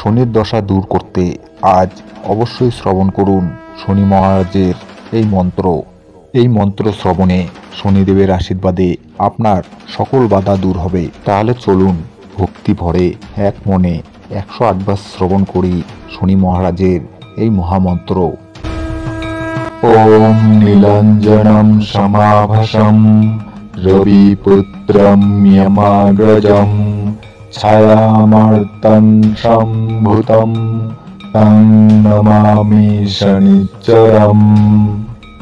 শনির দশা দূর করতে আজ অবশ্যই শ্রবণ করুন শনি মহারাজের এই মন্ত্র। এই মন্ত্র শ্রবণে শনিদেবের আশীর্বাদে আপনার সকল বাধা দূর হবে। তাহলে চলুন ভক্তি ভরে এক মনে 108 বার শ্রবণ করি শনি মহারাজের এই মহামন্ত্র। ওম নীলাঞ্জনম সমাভাসম রবিপুত্রম যমাগ্রজম ছায়ামার্তং সম্ভূতং তং নমামি শনিশ্চরম।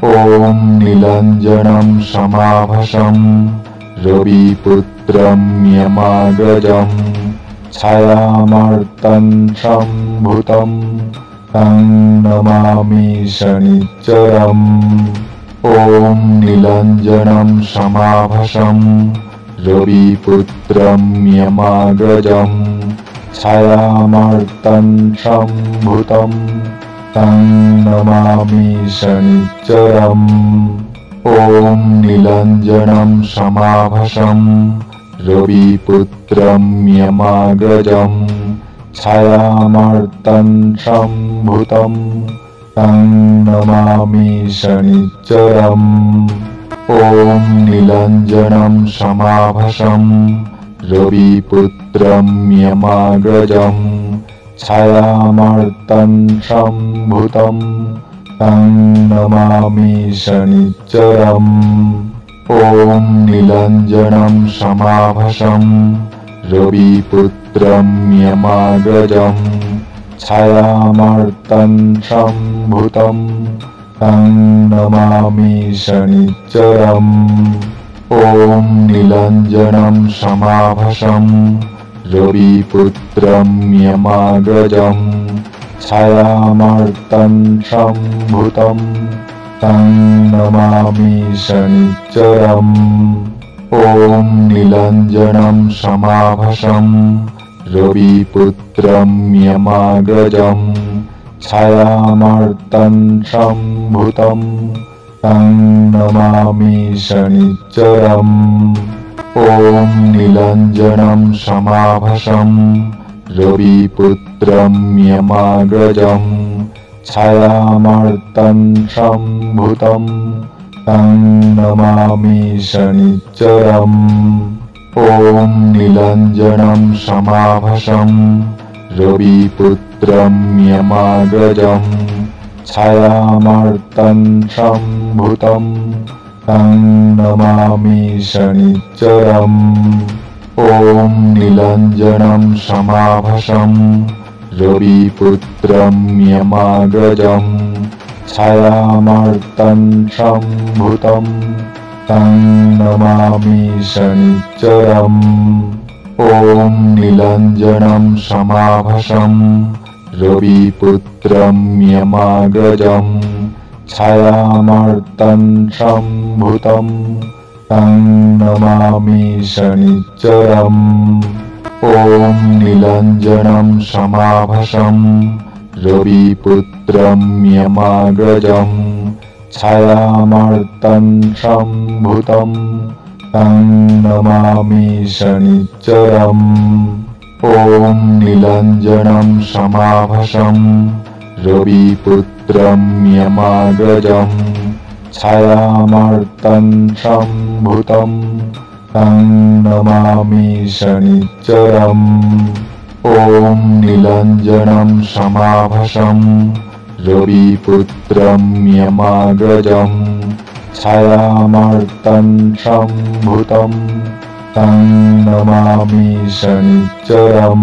ওম নীলাঞ্জনম সমাভাসম রবিপুত্রম যমাগ্রজম ছায়ামার্তং সম্ভূতং তং নমামি শনিশ্চরম। ওম নীলাঞ্জনম সমাভাসম রবিপুত্রম যমাগ্রজম ছায়ামার্তং সম্ভূতং তং নমামি শনিশ্চরম। ওম নীলাঞ্জনম সমাভাসম রবিপুত্রম যমাগ্রজম ছায়ামার্তং সম্ভূতং তং নমামি শনিশ্চরম। ওম নীলাঞ্জনম সমাভাসম রবিপুত্রম যমাগ্রজম ছায়ামার্তং সম্ভূতং তং নমামি শনিশ্চরম। ওম নীলাঞ্জনম সমাভাসম রবিপুত্রম যমাগ্রজম ছায়ামার্তং সম্ভূতং তং নমামি শনিশ্চরম। ওম নীলাঞ্জনম সমাভাসম রবিপুত্রম যমাগ্রজম ছায়ামার্তং সম্ভূতং তং নমামি শনিশ্চরম। ওম নীলাঞ্জনম সমাভাসম রবিপুত্রম যমাগ্রজম ছায়ামার্তং সম্ভূতং তং নমামি শনিশ্চরম। ওম নীলাঞ্জনম সমাভাসম রবিপুত্রম যমাগ্রজম ছায়ামার্তং সম্ভূতং তং নমামি শনিশ্চরম। ওম নীলাঞ্জনম সমাভাসম রবিপুত্রম যমাগ্রজম ছায়ামার্তং সম্ভূতং তং নমামি শনিশ্চরম। ওম নীলাঞ্জনম সমাভাসম রবিপুত্রম যমাগ্রজম ছায়ামার্তং সম্ভূতং তং নমামি শনিশ্চরম। ওম নীলাঞ্জনম সমাভাসম রবিপুত্রম যমাগ্রজম ছায়ামার্তং সম্ভূতং তং নমামি শনিশ্চরম। ওম নীলাঞ্জনম সমাভাসম রবিপুত্রম যমাগ্রজম ছায়ামার্তং সম্ভূতং তং নমামি শনিশ্চরম। ওম নীলাঞ্জনম সমাভাসম রবিপুত্রম যমাগ্রজম ছায়ামার্তং সম্ভূতং তং নমামি শনিশ্চরম। ওম নীলাঞ্জনম সমাভাসম রবিপুত্রম যমাগ্রজম ছায়ামার্তং সম্ভূতং তং নমামি শনিশ্চরম।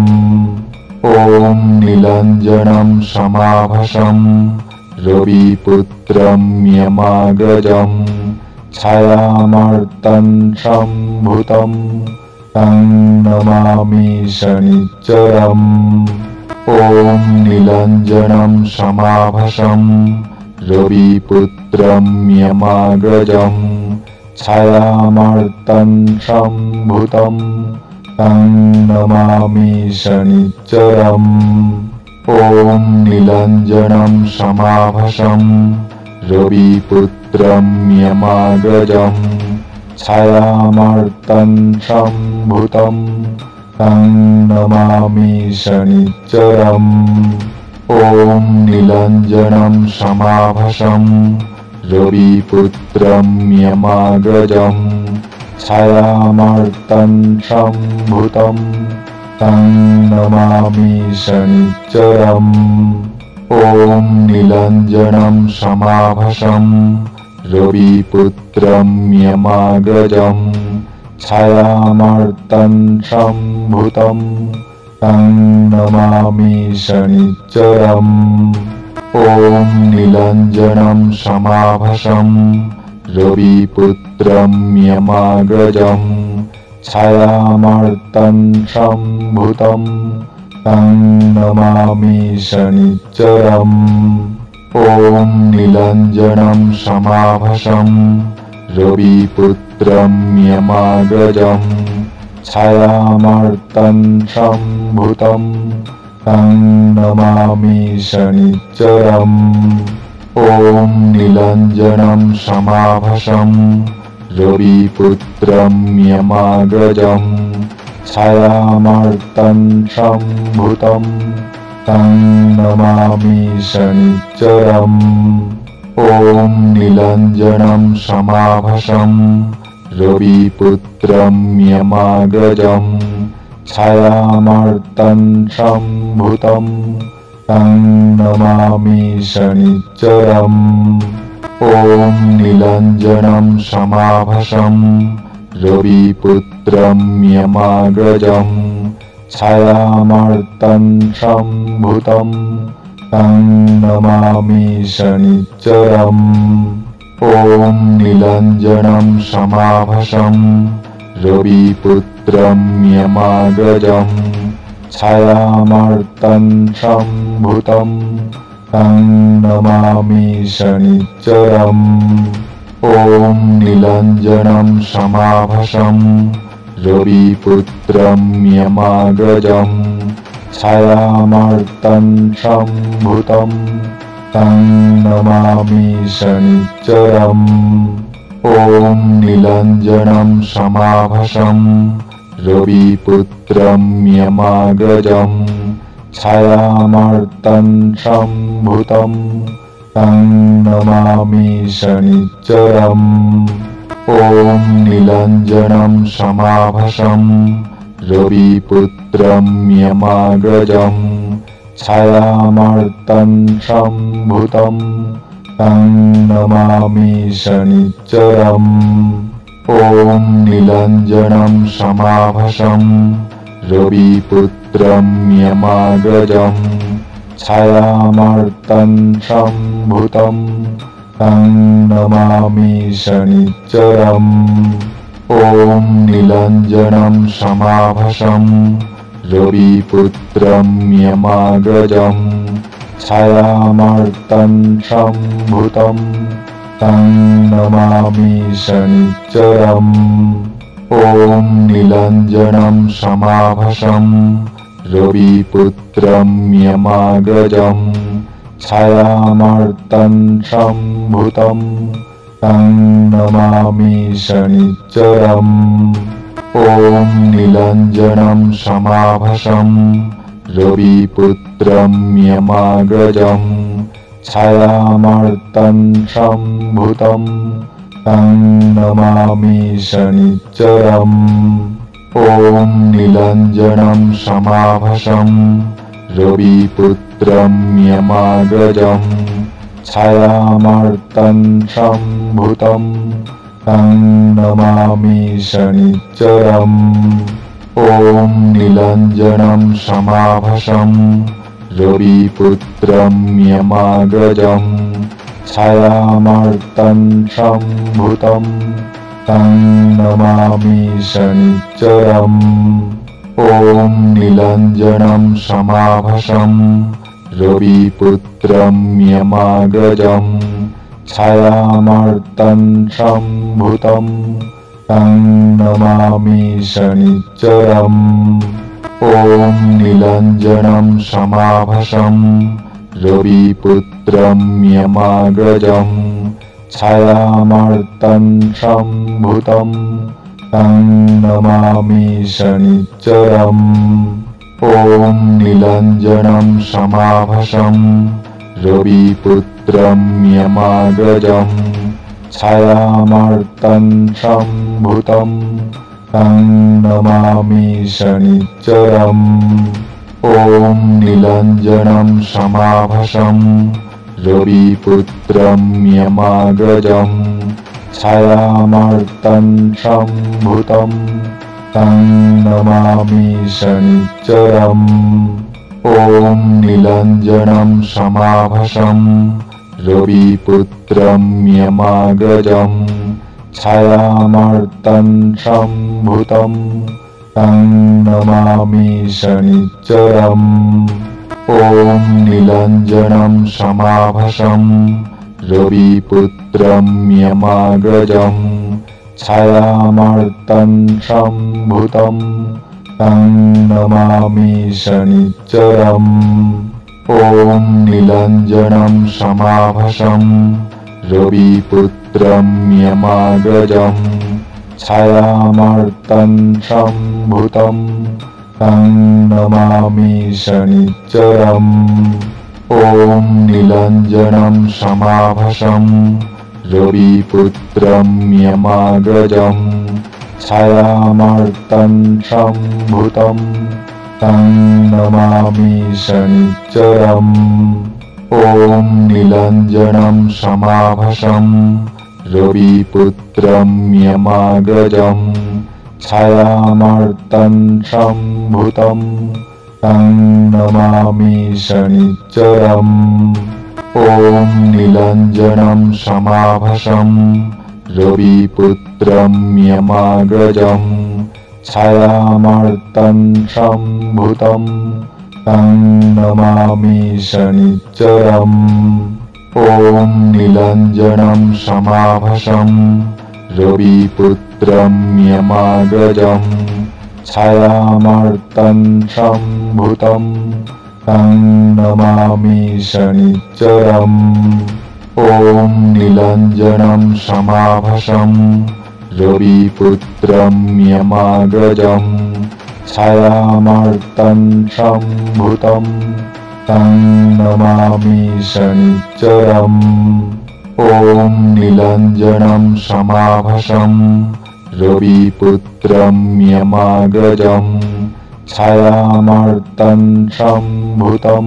ওম নীলাঞ্জনম সমাভাসম রবিপুত্রম যমাগ্রজম ছায়ামার্তং সম্ভূতং তং নমামি শনিশ্চরম। ওম নীলাঞ্জনম সমাভাসম রবিপুত্রম যমাগ্রজম ছায়ামার্তং সম্ভূতং তং নমামি শনিশ্চরম। ওম নীলাঞ্জনম সমাভাসম রবিপুত্রম যমাগ্রজম ছায়ামার্তং সম্ভূতং तं नमामि शनिश्चरम्। ॐ नीलाञ्जनं समाभासं रविपुत्रं यमाग्रजं छायामार्तं सम्भूतं तं नमामि शनिश्चरम्। ॐ नीलाञ्जनं समाभासं रविपुत्रं यमाग्रजं छायामार्तं सम्भूतं तं नमामि शनिश्चरम्। ॐ नीलाञ्जनं समाभासं रविपुत्रं यमाग्रजं छायामार्तं सम्भूतं तं नमामि शनिश्चरम्। ॐ नीलाञ्जनं समाभासं रविपुत्रं यमाग्रजं छायामार्तं सम्भूतं तं नमामि शनिश्चरम्। ॐ नीलाञ्जनं समाभासं रविपुत्रं यमाग्रजं छायामार्तं सम्भूतं तं नमामि शनिश्चरम्। ॐ नीलाञ्जनं समाभासं रविपुत्रं यमाग्रजं छायामार्तं सम्भूतं तं नमामि शनिश्चरम्। ॐ नीलाञ्जनं समाभासं रविपुत्रं यमाग्रजं छायामार्तं सम्भूतं तं नमामि शनिश्चरम्। ॐ नीलाञ्जनं समाभासं रविपुत्रं यमाग्रजं छायामार्तं सम्भूतं तं नमामि शनिश्चरम्। ॐ नीलाञ्जनं समाभासं रविपुत्रं यमाग्रजं छायामार्तं सम्भूतं तं नमामि शनिश्चरम्। ॐ नीलाञ्जनं समाभासं रविपुत्रं यमाग्रजं छायामार्तं सम्भूतं तं नमामि शनिश्चरम्। ॐ नीलाञ्जनं समाभासं रविपुत्रं यमाग्रजं छायामार्तं सम्भूतं तं नमामि शनिश्चरम्। ॐ नीलाञ्जनं समाभासं रविपुत्रं यमाग्रजं छायामार्तं सम्भूतं तं नमामि शनिश्चरम्। ॐ नीलाञ्जनं समाभासं रविपुत्रं यमाग्रजं छायामार्तं सम्भूतं तं नमामि शनिश्चरम्। ॐ नीलाञ्जनं समाभासं रविपुत्रं यमाग्रजं छायामार्तं सम्भूतं तं नमामि शनिश्चरम्। ॐ नीलाञ्जनं समाभासं रविपुत्रं यमाग्रजं छायामार्तं सम्भूतं तं नमामि शनिश्चरम्। ॐ नीलाञ्जनं समाभासं रविपुत्रं यमाग्रजं छायामार्तं सम्भूतं तं नमामि शनिश्चरम्। ॐ नीलाञ्जनं समाभासं रविपुत्रं यमाग्रजं छायामार्तं सम्भूतं तं नमामि शनिश्चरम्। ॐ नीलाञ्जनं समाभासं रविपुत्रं यमाग्रजं छायामार्तं सम्भूतं तं नमामि शनिश्चरम्। ॐ नीलाञ्जनं समाभासं रविपुत्रं यमाग्रजं छायामार्तं सम्भूतं तं नमामि शनिश्चरम्। ॐ नीलाञ्जनं समाभासं रविपुत्रं यमाग्रजं छायामार्तं सम्भूतं तं नमामि शनिश्चरम्। ॐ नीलाञ्जनं समाभासं रविपुत्रं यमाग्रजं छायामार्तं सम्भूतं तं नमामि शनिश्चरम्। ॐ नीलाञ्जनं समाभासं रविपुत्रं यमाग्रजं छायामार्तं सम्भूतं तं नमामि शनिश्चरम्। ॐ नीलाञ्जनं समाभासं रविपुत्रं यमाग्रजं छायामार्तं सम्भूतं तं नमामि शनिश्चरम्। ॐ नीलाञ्जनं समाभासं रविपुत्रं यमाग्रजं छायामार्तं सम्भूतं तं नमामि शनिश्चरम्। ॐ नीलाञ्जनं समाभासं रविपुत्रं यमाग्रजं छायामार्तं सम्भूतं तं नमामि शनिश्चरम्। ॐ नीलाञ्जनं समाभासं रविपुत्रं यमाग्रजं छायामार्तं सम्भूतं तं नमामि शनिश्चरम्। ॐ नीलाञ्जनं समाभासं रविपुत्रं यमाग्रजं छायामार्तं सम्भूतं तं नमामि शनिश्चरम्। ॐ नीलाञ्जनं समाभासं रविपुत्रं यमाग्रजं छायामार्तं सम्भूतं तं नमामि शनिश्चरम्। ॐ नीलाञ्जनं समाभासं रविपुत्रं यमाग्रजं छायामार्तं सम्भूतं तं नमामि शनिश्चरम्। ॐ नीलाञ्जनं समाभासं रविपुत्रं यमाग्रजं छायामार्तं सम्भूतं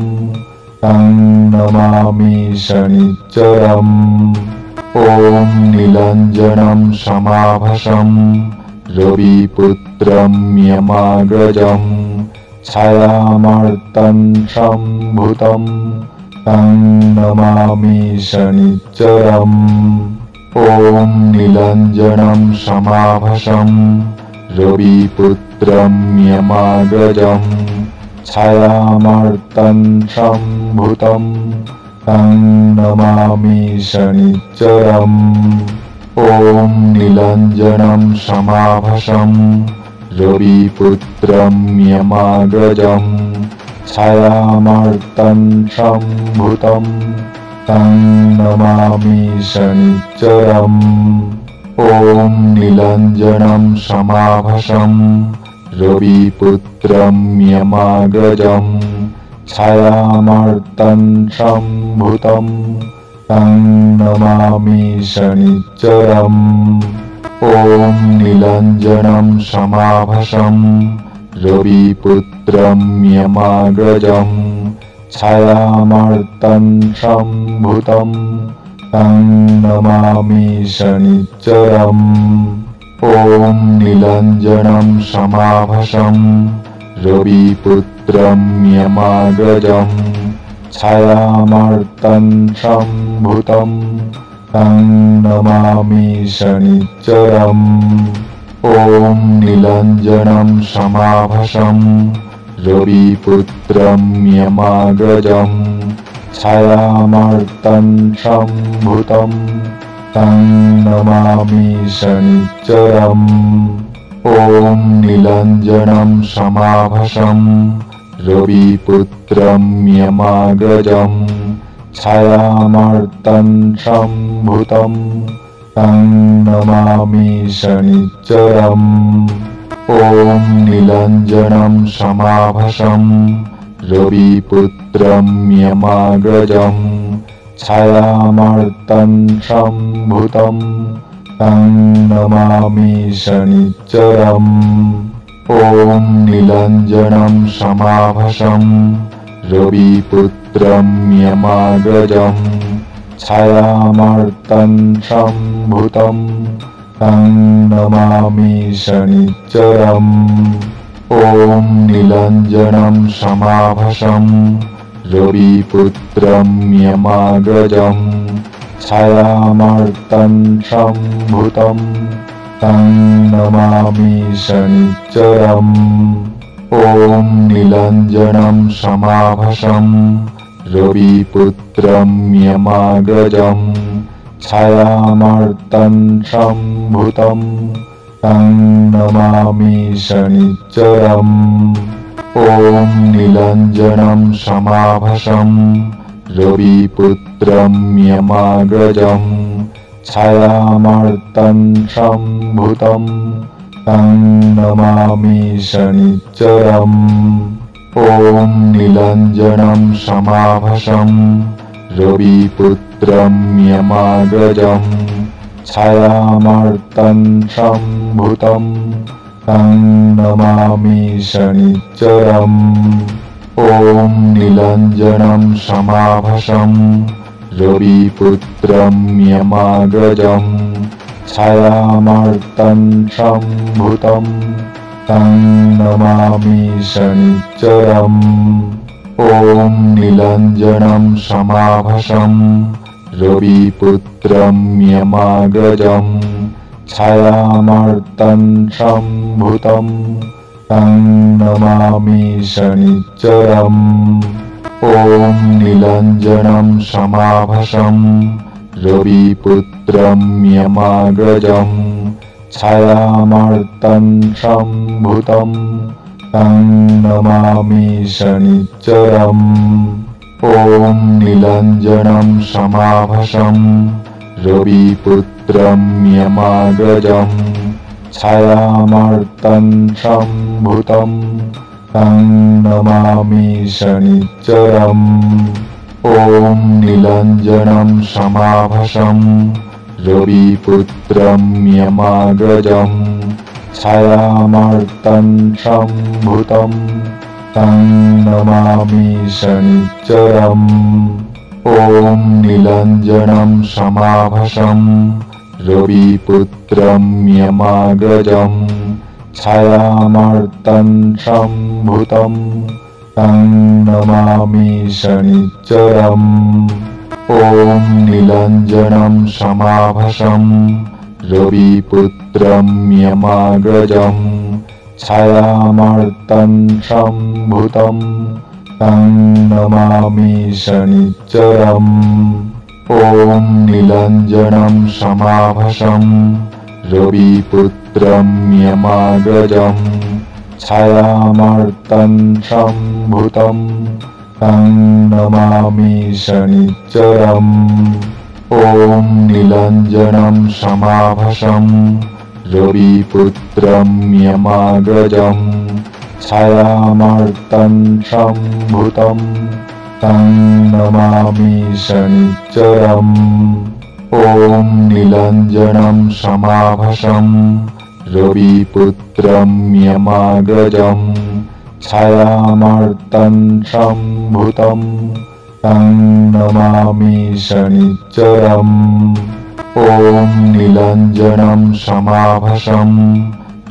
तं नमामि शनिश्चरम्। ॐ नीलाञ्जनं समाभासं रविपुत्रं यमाग्रजं छायामार्तं सम्भूतं तं नमामि शनिश्चरम्। ॐ नीलाञ्जनं समाभासं रविपुत्रं यमाग्रजं छायामार्तं सम्भूतं तं नमामि शनिश्चरम्। ॐ नीलाञ्जनं समाभासं रविपुत्रं यमाग्रजं छायामार्तं सम्भूतं तं नमामि शनिश्चरम्। ॐ नीलाञ्जनं समाभासं रविपुत्रं यमाग्रजं छायामार्तं सम्भूतं तं नमामि शनिश्चरम्। ॐ नीलाञ्जनं समाभासं रविपुत्रं यमाग्रजं छायामार्तं सम्भूतं तं नमामि शनिश्चरम्। ॐ नीलाञ्जनं समाभासं रविपुत्रं यमाग्रजं छायामार्तं सम्भूतं तं नमामि शनिश्चरम्। ॐ नीलाञ्जनं समाभासं रविपुत्रं यमाग्रजं छायामार्तं सम्भूतं तं नमामि शनिश्चरम्। ॐ नीलाञ्जनं समाभासं रविपुत्रं यमाग्रजं छायामार्तं सम्भूतं तं नमामि शनिश्चरम्। ॐ नीलाञ्जनं समाभासं रविपुत्रं यमाग्रजं छायामार्तं सम्भूतं तं नमामि शनिश्चरम्। ॐ नीलाञ्जनं समाभासं रविपुत्रं यमाग्रजं छायामार्तं सम्भूतं तं नमामि शनिश्चरम्। ॐ नीलाञ्जनं समाभासं रविपुत्रं यमाग्रजं छायामार्तं सम्भूतं तं नमामि शनिश्चरम्। ॐ नीलाञ्जनं समाभासं रविपुत्रं यमाग्रजं छायामार्तं सम्भूतं तं नमामि शनिश्चरम्। ॐ नीलाञ्जनं समाभासं रविपुत्रं यमाग्रजं छायामार्तं सम्भूतं तं नमामि शनिश्चरम्। ॐ नीलाञ्जनं समाभासं रविपुत्रं यमाग्रजं छायामार्तं सम्भूतं तं नमामि शनिश्चरम्। ॐ नीलाञ्जनं समाभासं रविपुत्रं यमाग्रजं छायामार्तं सम्भूतं तं नमामि शनिश्चरम्। ॐ नीलाञ्जनं समाभासं रविपुत्रं यमाग्रजं छायामार्तं सम्भूतं तं नमामि शनिश्चरम्। ॐ नीलाञ्जनं समाभासं रविपुत्रं यमाग्रजं छायामार्तं सम्भूतं तं नमामि शनिश्चरम्। ॐ नीलाञ्जनं समाभासं रविपुत्रं यमाग्रजं छायामार्तं सम्भूतं तं नमामि शनिश्चरम्। ॐ नीलाञ्जनं समाभासं रविपुत्रं यमाग्रजं छायामार्तं सम्भूतं तं नमामि शनिश्चरम्। ॐ नीलाञ्जनं समाभासं रविपुत्रं यमाग्रजं छायामार्तं सम्भूतं तं नमामि शनिश्चरम्। ॐ नीलाञ्जनं समाभासं रविपुत्रं यमाग्रजं छायामार्तं सम्भूतं तं नमामि शनिश्चरम्। ॐ नीलाञ्जनं समाभासं रविपुत्रं यमाग्रजं छायामार्तं सम्भूतं तं नमामि शनिश्चरम्। ॐ नीलाञ्जनं समाभासं रविपुत्रं यमाग्रजं छायामार्तं सम्भूतं तं नमामि शनिश्चरम्। ॐ नीलाञ्जनं समाभासं रविपुत्रं यमाग्रजं छायामार्तं सम्भूतं तं नमामि शनिश्चरम्। ॐ नीलाञ्जनं समाभासं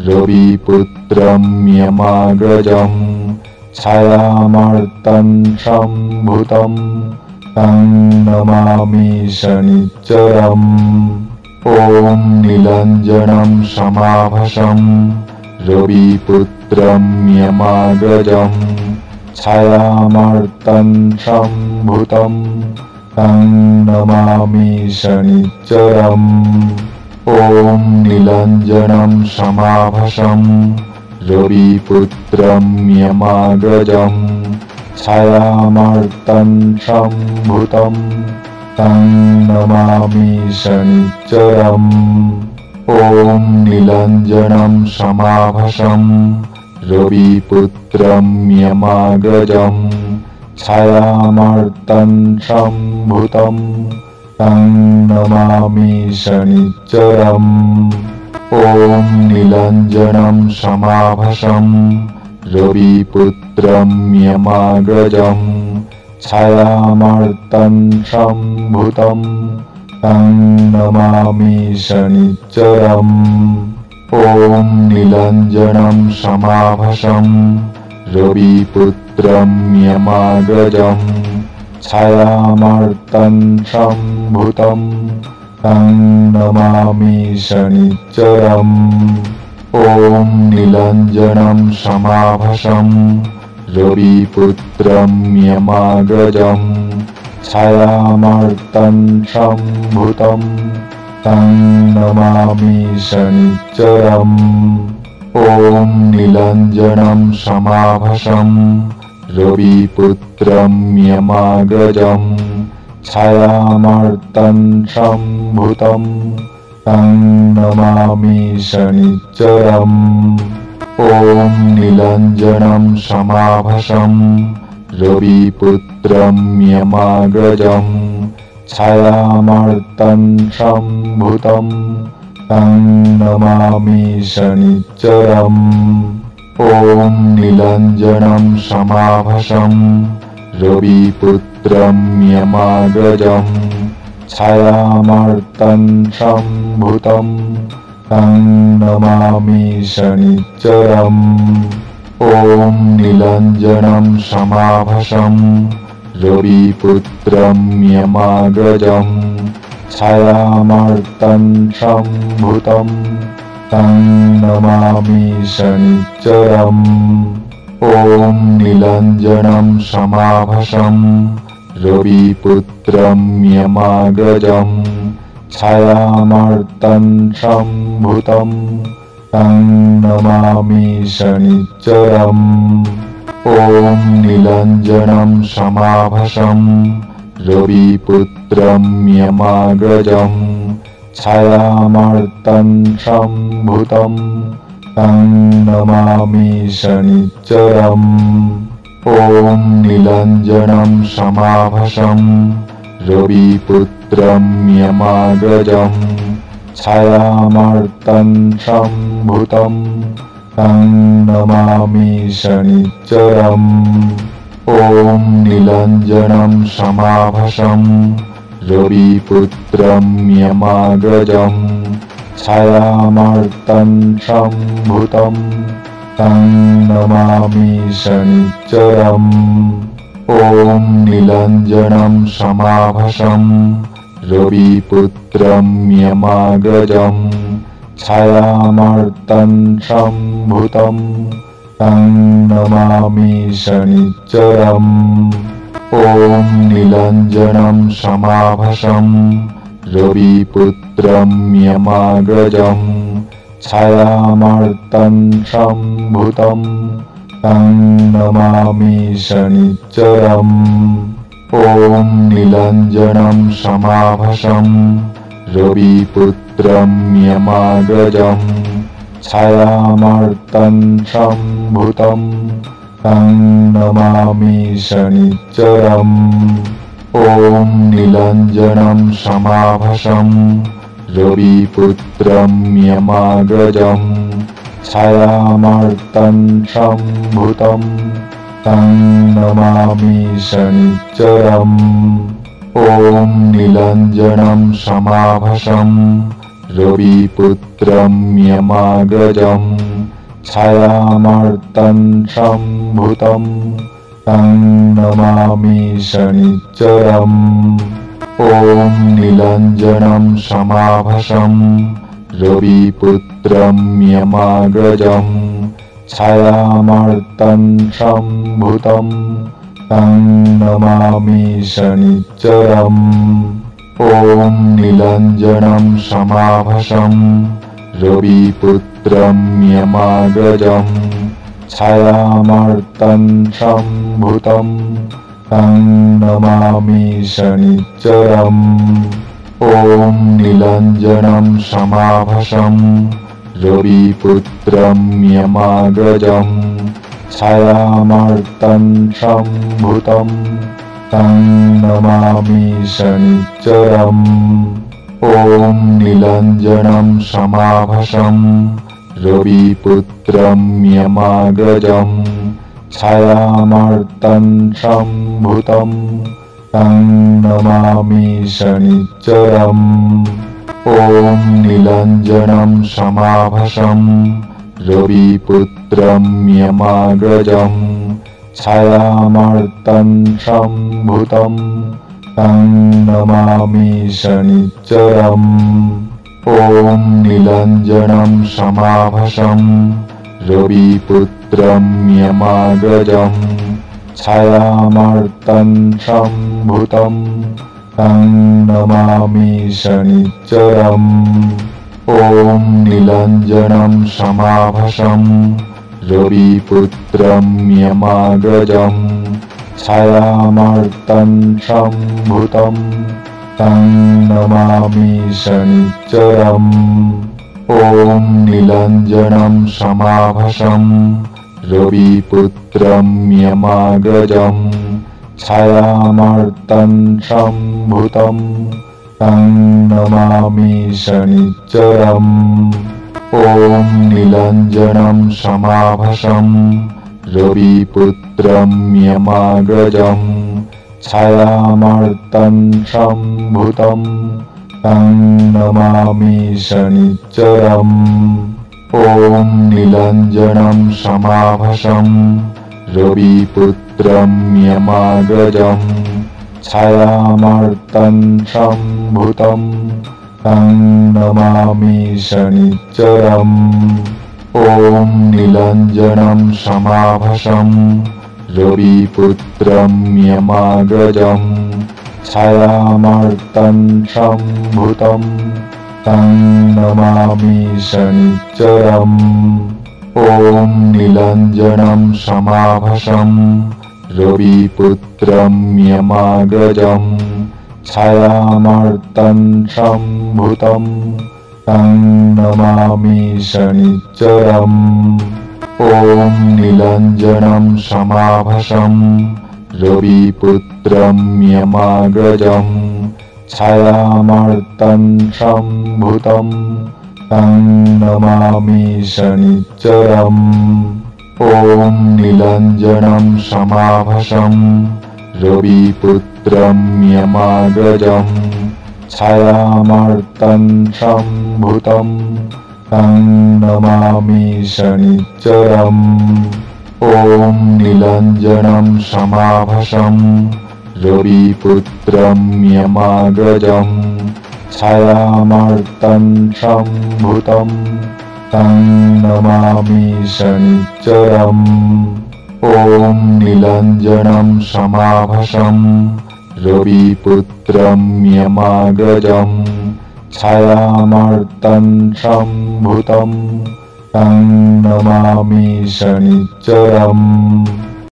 रविपुत्रं यमाग्रजं छायामार्तं सम्भूतं तं नमामि शनिश्चरम्। ॐ नीलाञ्जनं समाभासं रविपुत्रं यमाग्रजं छायामार्तं सम्भूतं तं नमामि शनिश्चरम्। ॐ नीलाञ्जनं समाभासं रविपुत्रं यमाग्रजं छायामार्तं सम्भूतं तं नमामि शनिश्चरम्। ॐ नीलाञ्जनं समाभासं रविपुत्रं यमाग्रजं छायामार्तं सम्भूतं तं नमामि शनिश्चरम्। ॐ नीलाञ्जनं समाभासं रविपुत्रं यमाग्रजं छायामार्तं सम्भूतं तं नमामि शनिश्चरम्। ॐ नीलाञ्जनं समाभासं रविपुत्रं यमाग्रजं छायामार्तं सम्भूतं तं नमामि शनिश्चरम्। ॐ नीलाञ्जनं समाभासं रविपुत्रं यमाग्रजं छायामार्तं सम्भूतं तं नमामि शनिश्चरम्। ॐ नीलाञ्जनं समाभासं रविपुत्रं यमाग्रजं छायामार्तं सम्भूतं तं नमामि शनिश्चरम्। ॐ नीलाञ्जनं समाभासं रविपुत्रं यमाग्रजं छायामार्तं सम्भूतं तं नमामि शनिश्चरम्। ॐ नीलाञ्जनं समाभासं रविपुत्रं यमाग्रजं छायामार्तं सम्भूतं तं नमामि शनिश्चरम्। ॐ नीलाञ्जनं समाभासं रविपुत्रं यमाग्रजं छायामार्तं सम्भूतं तं नमामि शनिश्चरम्। ॐ नीलाञ्जनं समाभासं रविपुत्रं यमाग्रजं छायामार्तं सम्भूतं तं नमामि शनिश्चरम्। ॐ नीलाञ्जनं समाभासं रविपुत्रं यमाग्रजं छायामार्तं सम्भूतं तं नमामि शनिश्चरम्। ॐ नीलाञ्जनं समाभासं रविपुत्रं यमाग्रजं छायामार्तं सम्भूतं तं नमामि शनिश्चरम्। ॐ नीलाञ्जनं समाभासं रविपुत्रं यमाग्रजं छायामार्तं सम्भूतं तं नमामि शनिश्चरम्। ॐ नीलाञ्जनं समाभासं रविपुत्रं यमाग्रजं छायामार्तं सम्भूतं तं नमामि शनिश्चरम्। ॐ नीलाञ्जनं समाभासं रविपुत्रं यमाग्रजं छायामार्तं सम्भूतं तं नमामि शनिश्चरम्। ॐ नीलाञ्जनं समाभासं रविपुत्रं यमाग्रजं छायामार्तं सम्भूतं तं नमामि शनिश्चरम्। ॐ नीलाञ्जनं समाभासं रविपुत्रं यमाग्रजं छायामार्तं सम्भूतं तं नमामि शनिश्चरम्। ॐ नीलाञ्जनं समाभासं रविपुत्रं यमाग्रजं छायामार्तं सम्भूतं तं नमामि शनिश्चरम्। ॐ नीलाञ्जनं समाभासं रविपुत्रं यमाग्रजं छायामार्तं सम्भूतं तं नमामि शनिश्चरम्। ॐ नीलाञ्जनं समाभासं रविपुत्रं यमाग्रजं छायामार्तं सम्भूतं तं नमामि शनिश्चरम्। ॐ नीलाञ्जनं समाभासं रविपुत्रं यमाग्रजं छायामार्तं सम्भूतं तं नमामि शनिश्चरम्। ॐ नीलाञ्जनं समाभासं रविपुत्रं यमाग्रजं छायामार्तं सम्भूतं तं नमामि शनिश्चरम्। ॐ नीलाञ्जनं समाभासं रविपुत्रं यमाग्रजं छायामार्तं सम्भूतं तं नमामि शनिश्चरम्। ॐ नीलाञ्जनं समाभासं रविपुत्रं यमाग्रजं छायामार्तं सम्भूतं तं नमामि शनिश्चरम्। ॐ नीलाञ्जनं समाभासं रविपुत्रं यमाग्रजं छायामार्तं सम्भूतं तं नमामि शनिश्चरम्। ॐ नीलाञ्जनं समाभासं रविपुत्रं यमाग्रजं छायामार्तं सम्भूतं तं नमामि शनिश्चरम्। ॐ नीलाञ्जनं समाभासं रविपुत्रं यमाग्रजं छायामार्तं सम्भूतं तं नमामि शनिश्चरम्। ॐ नीलाञ्जनं समाभासं रविपुत्रं यमाग्रजं छायामार्तं सम्भूतं तं नमामि शनिश्चरम्। ॐ नीलाञ्जनं समाभासं रविपुत्रं यमाग्रजं छायामार्तं सम्भूतं तं नमामि शनिश्चरम्। ॐ नीलाञ्जनं समाभासं रविपुत्रं यमाग्रजं छायामार्तं सम्भूतं तं नमामि शनिश्चरम्। ॐ नीलाञ्जनं समाभासं रविपुत्रं यमाग्रजं छायामार्तं सम्भूतं तं नमामि शनिश्चरम्। ॐ नीलाञ्जनं समाभासं रविपुत्रं यमाग्रजं छायामार्तं सम्भूतं तं नमामि शनिश्चरम्। ॐ नीलाञ्जनं समाभासं रविपुत्रं यमाग्रजं छायामार्तं सम्भूतं तं नमामि शनिश्चरम्। ॐ नीलाञ्जनं समाभासं रविपुत्रं यमाग्रजं छायामार्तं सम्भूतं तं नमामि शनिश्चरम्।